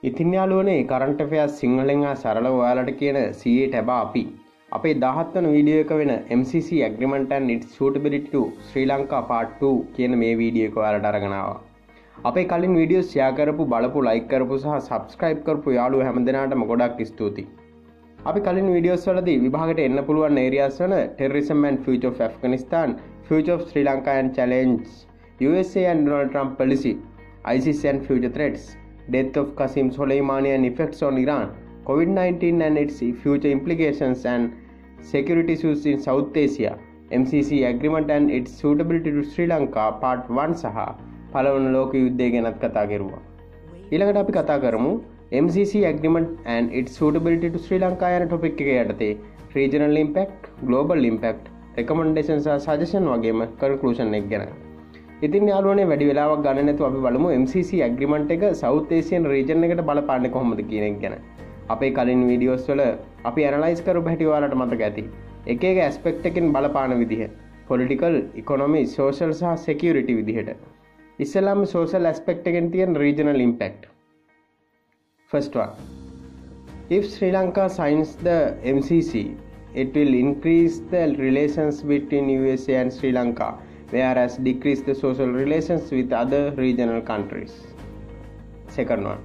ඉතින් යාළුවනේ current affairs සිංහලෙන් හා සරලව ඔයාලට කියන CA ටැබ අපි අපේ 17 වන වීඩියෝ එක වෙන MCC agreement and its suitability to Sri Lanka part 2 කියන මේ වීඩියෝ එක ඔයාලට අරගෙන ආවා. අපේ කලින් වීඩියෝ ෂෙයා කරපු බලපු ලයික් කරපු සහ subscribe කරපු යාළුවෝ හැමදෙනාටම ගොඩක් ස්තුතියි. අපි කලින් වීඩියෝස් වලදී විභාගයට එන්න පුළුවන් areas වන terrorism and future of Afghanistan, future of Sri Lanka and challenge, USA and Donald Trump policy, ISIS and future threats, death of Qasem Soleimani and effects on Iran, COVID-19 and its future implications and security issues in South Asia, MCC agreement and its suitability to Sri Lanka part 1 සහ පළවන ලෝක යුද්ධය ගැනත් කතා කරුවා. ඊළඟට අපි කතා කරමු MCC agreement and its suitability to Sri Lanka යන topic එක යටතේ regional impact, global impact, recommendations සහ suggestion වගේම conclusion එක ගැන. ඉතින් යාළුවනේ වැඩි වෙලාවක් ගන්න නැතුව අපි බලමු MCC agreement එක South Asian region එකට බලපාන්නේ කොහොමද කියන එක ගැන. අපේ කලින් වීඩියෝස් වල අපි ඇනලයිස් කරපු හැටි ඔයාලට මතක ඇති. එක එක ඇස්පෙක්ට් එකකින් බලපාන විදිහ. political, economy, social සහ security විදිහට. ඉස්සෙල්ලාම social aspect එකෙන් තියෙන regional impact. First one. If Sri Lanka signs the MCC, it will increase the relations between USA and Sri Lanka, whereas decrease the social relations with other regional countries. Second one.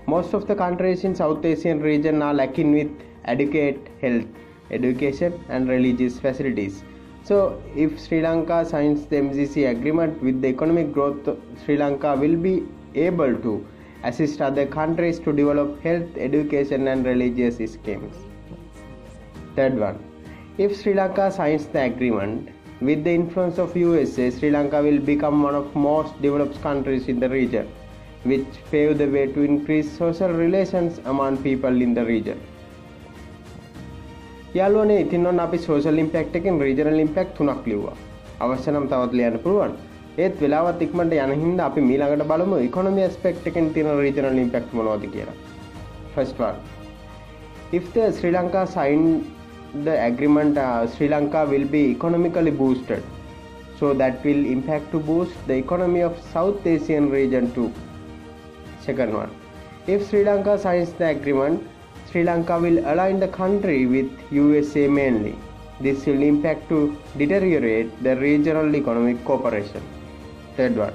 Most of the countries in South Asian region are lacking with adequate health, education and religious facilities. So, if Sri Lanka signs the MCC agreement with the economic growth, Sri Lanka will be able to assist other countries to develop health, education and religious schemes. Third one. If Sri Lanka signs the agreement, with the influence of USA, Sri Lanka will become one of most developed countries in the region, which pave the way to increase social relations among people in the region. යාළුවනේ ඉතින් ඔන්න අපි social impact එකෙන් regional impact තුනක් ලිව්වා. අවශ්‍ය නම් තවත් ලියන්න පුළුවන්. ඒත් වෙලාවත් ඉක්මනට යන හින්දා අපි ඊළඟට බලමු economy aspect එකෙන් තියෙන regional impact මොනවද කියලා. First one. If the Sri Lanka sign the agreement, Sri Lanka will be economically boosted. So that will impact to boost the economy of South Asian region too. Second one. If Sri Lanka signs the agreement, Sri Lanka will align the country with USA mainly. This will impact to deteriorate the regional economic cooperation. Third one.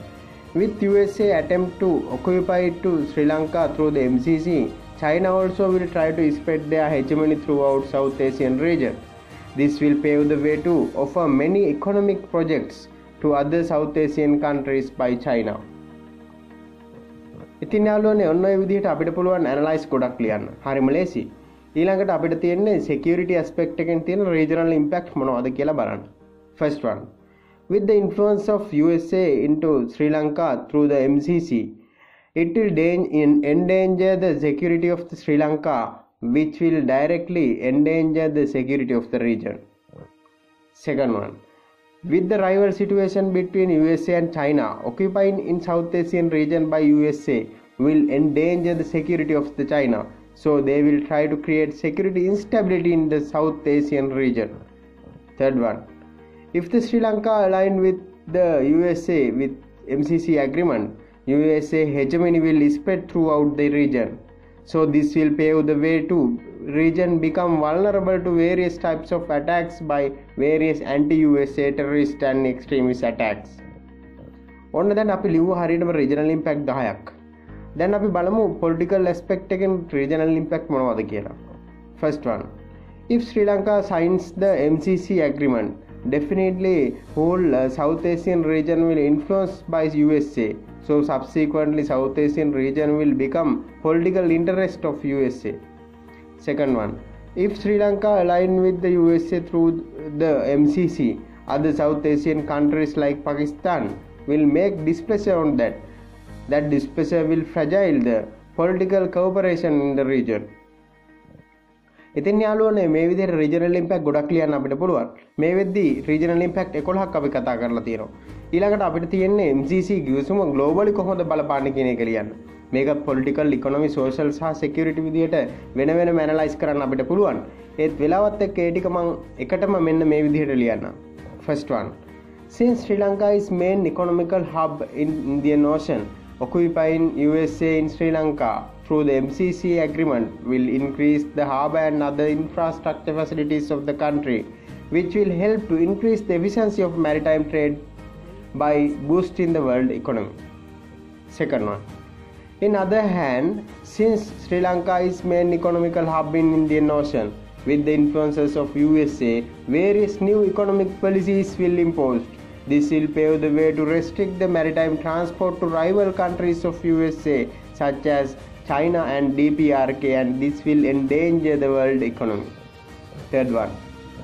With USA attempt to occupy to Sri Lanka through the MCC, China also will try to spread their hegemony throughout South Asian region. This will pave the way to offer many economic projects to other South Asian countries by China. ඉතින් යාළුවනේ ඔන්න ඔය විදිහට අපිට පුළුවන් analyse ගොඩක් ලියන්න. හරිම ලේසි. ඊළඟට අපිට තියෙන්නේ security aspect එකෙන් තියෙන regional impact මොනවද කියලා බලන්න. First one. With the influence of USA into Sri Lanka through the MCC, it will endanger the security of the Sri Lanka, which will directly endanger the security of the region. Second one. With the rival situation between USA and China, occupying in South Asian region by USA will endanger the security of the China. So they will try to create security instability in the South Asian region. Third one. If the Sri Lanka align with the USA with MCC agreement, USA hegemony will spread throughout the region. So this will pave the way to region become vulnerable to various types of attacks by various anti-USA terrorist and extremist attacks. ඔන්න දැන් අපි ලිව්ව හරියටම regional impact 10ක්. දැන් අපි බලමු political aspect එකෙන් regional impact මොනවද කියලා. First one. If Sri Lanka signs the MCC agreement, definitely whole South Asian region will influenced by USA. So subsequently South Asian region will become political interest of USA. Second one. If Sri Lanka align with the USA through the MCC, other South Asian countries like Pakistan will make displeasure on that. That displeasure will fragile the political cooperation in the region. ඉතින් යාළුවනේ මේ විදිහට regional impact ගොඩක් ලියන්න අපිට පුළුවන්. මේ වෙද්දී regional impact 11ක් අපි කතා කරලා තියෙනවා. ඊළඟට අපිට තියෙන්නේ MCC ගිවිසුම globally කොහොමද බලපාන්නේ කියන එක ලියන්න. මේකත් political, economy, social සහ security විදිහට වෙන වෙනම analyze කරන්න අපිට පුළුවන්. ඒත් වෙලාවත් එක්ක ඒ ටික මම එකටම මෙන්න මේ විදිහට ලියන්නම්. First one. Since Sri Lanka is main economical hub in Indian Ocean, occupying USA in Sri Lanka through the MCC agreement will increase the harbour and other infrastructure facilities of the country, which will help to increase the efficiency of maritime trade by boosting the world economy. Second one. In other hand, since Sri Lanka is main economical hub in Indian Ocean, with the influences of USA, various new economic policies will be imposed. This will pave the way to restrict the maritime transport to rival countries of USA such as China and DPRK, and this will endanger the world economy. Third one.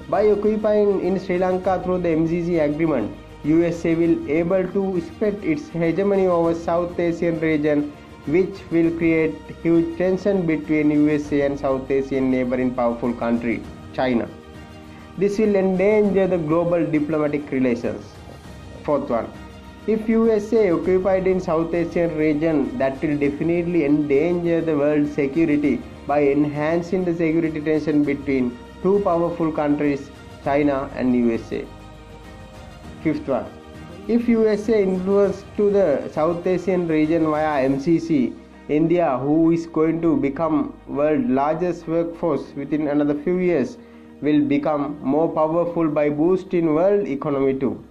By occupying in Sri Lanka through the MCC agreement, USA will able to spread its hegemony over South Asian region, which will create huge tension between USA and South Asian neighboring powerful country, China. This will endanger the global diplomatic relations. Fourth one. If USA occupied in South Asian region, that will definitely endanger the world security by enhancing the security tension between two powerful countries, China and USA. Fifth one. If USA influence to the South Asian region via MCC, India, who is going to become world's largest workforce within another few years, will become more powerful by boosting world economy too.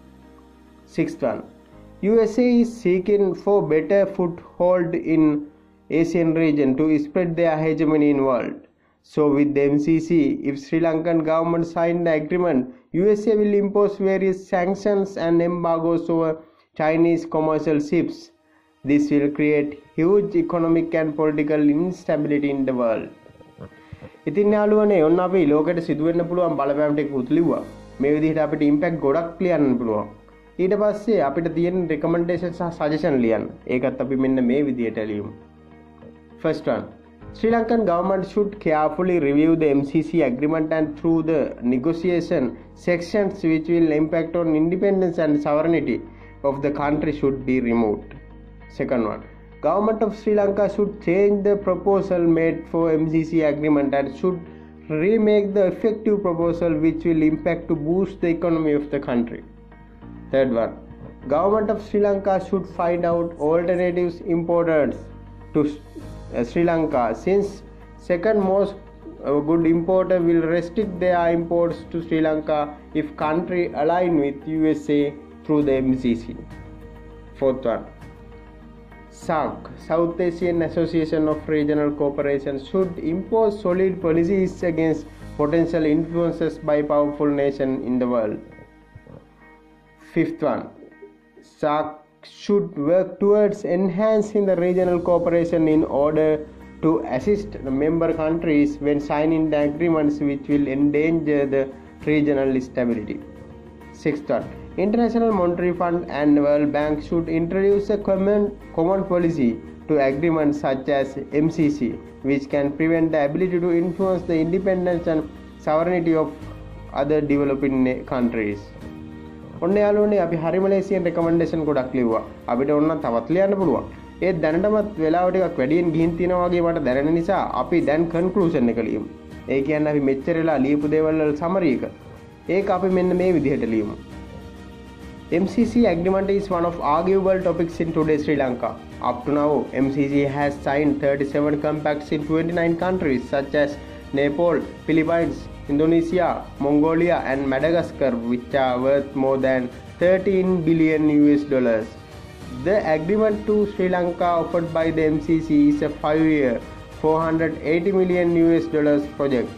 Sixth one. USA is seeking for better foothold in Asian region to spread their hegemony in world. So with the MCC, if Sri Lankan government signed the agreement, USA will impose various sanctions and embargoes over Chinese commercial ships. This will create huge economic and political instability in the world. ඉතින් යාළුවනේ ඔන්න අපි ලෝකෙට සිදුවෙන්න පුළුවන් බලපෑම් ටික උතුලිව්වා. මේ විදිහට අපිට ඉම්පැක්ට් ගොඩක් ලියන්න පුළුවන්. ඊට පස්සේ අපිට තියෙන රෙකමෙන්ඩේෂන් සහ සජෙෂන් ලියන්න. ඒකත් අපි මෙන්න මේ විදිහට ලියමු. First one. Sri Lankan government should carefully review the MCC agreement and through the negotiation sections which will impact on independence and sovereignty of the country should be removed. Second one. Government of Sri Lanka should change the proposal made for MCC agreement and should remake the effective proposal which will impact to boost the economy of the country. Third one. Government of Sri Lanka should find out alternatives importers to Sri Lanka, since second most good importer will restrict their imports to Sri Lanka if country align with USA through the MCC. Fourth one. SAARC, South Asian Association of Regional Cooperation, should impose solid policies against potential influences by powerful nations in the world. Fifth one. SAARC should work towards enhancing the regional cooperation in order to assist the member countries when signing the agreements which will endanger the regional stability. Sixth one. International Monetary Fund and World Bank should introduce a common policy to agreements such as MCC, which can prevent the ability to influence the independence and sovereignty of other developing countries. ඔන්න යාළුවනේ අපි හරිම ලේසියෙන් recommendation ගොඩක් ලිව්වා. අපිට ඕන නම් තවත් ලියන්න පුළුවන්. ඒත් දැනටමත් වෙලාව ටිකක් වැඩියෙන් ගිහින් තියනවා වගේ මට දැනෙන නිසා අපි දැන් කන්ක්ලූෂන් එක ලියමු. ඒ කියන්නේ අපි මෙච්චර වෙලා ලියපු දේවල් වල සමරි එක. ඒක අපි මෙන්න මේ විදිහට ලියමු. MCC agreement is one of arguable topics in today's Sri Lanka. Up to now, MCC has signed 37 compacts in 29 countries such as Nepal, Philippines, Indonesia, Mongolia and Madagascar, which are worth more than 13 billion US dollars. The agreement to Sri Lanka offered by the MCC is a 5-year, 480 million US dollars project.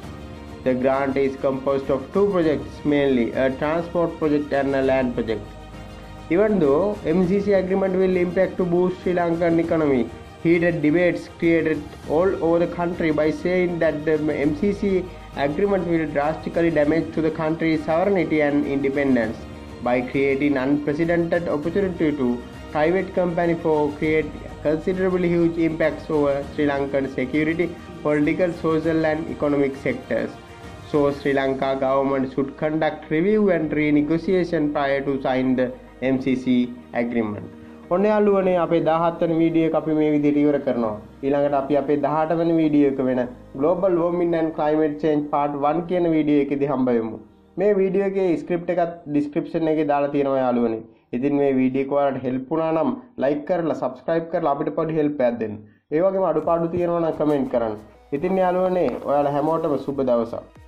The grant is composed of two projects mainly, a transport project and a land project. Even though MCC agreement will impact to boost Sri Lankan economy, heated debates created all over the country by saying that the MCC agreement will drastically damage to the country's sovereignty and independence by creating unprecedented opportunity to private company for create considerably huge impacts over Sri Lankan security, political, social and economic sectors. So Sri Lanka government should conduct review and renegotiation prior to sign the MCC agreement. ඔන්න යාළුවනේ අපේ 17 වෙනි video එක අපි මේ විදිහට ඉවර කරනවා. ඊළඟට අපි අපේ 18 වෙනි වීඩියෝ එක වෙන Global Warming and Climate Change Part 1 කියන වීඩියෝ එකේදී හම්බ වෙමු. මේ වීඩියෝ එකේ ස්ක්‍රිප්ට් එකත් description එකේ දාලා තියෙනවා යාළුවනේ. ඉතින් මේ වීඩියෝ එක ඔයාලට හෙල්ප් වුණා නම් ලයික් කරලා subscribe කරලා අපිට පොඩි හෙල්ප් එකක් දෙන්න. ඒ වගේම අඩුපාඩු තියෙනවා නම් කමෙන්ට් කරන්න. ඉතින් යාළුවනේ ඔයාලා හැමෝටම සුබ දවසක්.